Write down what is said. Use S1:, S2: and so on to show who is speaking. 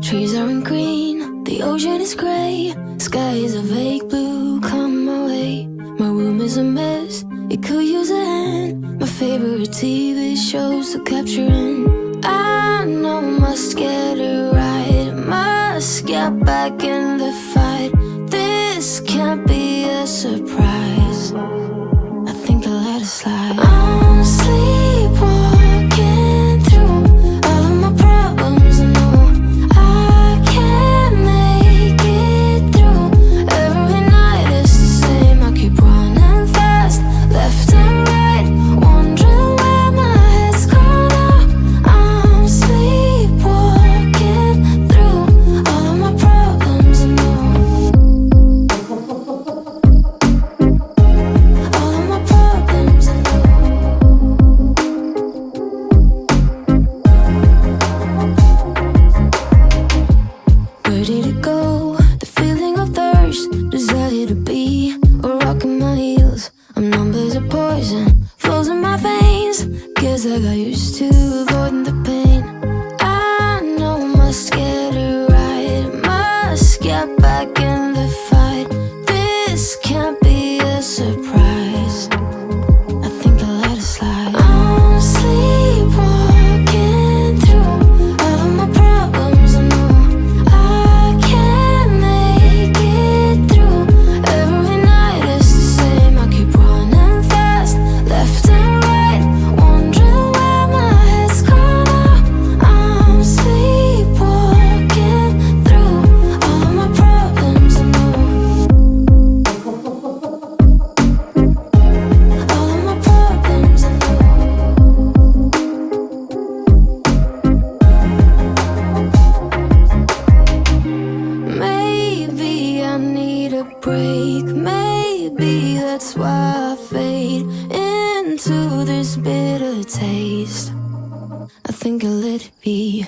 S1: Trees aren't green, the ocean is gray, sky is a vague blue, come my way. My room is a mess, it could use a hand. My favorite TV shows to capture in. I know must get it right, must get back in the fight. This can't be a surprise, I think I'll let it slide. I'm sleepwalking through all of my problems. I know I can't make it through. Every night it's the same, I keep running fast, left and right, wondering where my head's gone now. I'm sleepwalking through all of my problems. I know all of my problems. I know. Where did it go? The feeling of thirst, desire to be a rock in my heels. I'm numb as a poison, flows in my veins. Guess I got used to avoiding the pain. I know must get it right, must get back in the fight. This can't be a surprise, I think I'll let it slide. I'm sleepwalking through all of my problems. I know I can't make it through. Every night it's the same, I keep running fast, left and right, wondering where my head's gone now. I'm sleepwalking through all of my problems. I know all of my problems. I know. Maybe I need a break, maybe that's why I fade into this bitter taste. I think I'll let it be.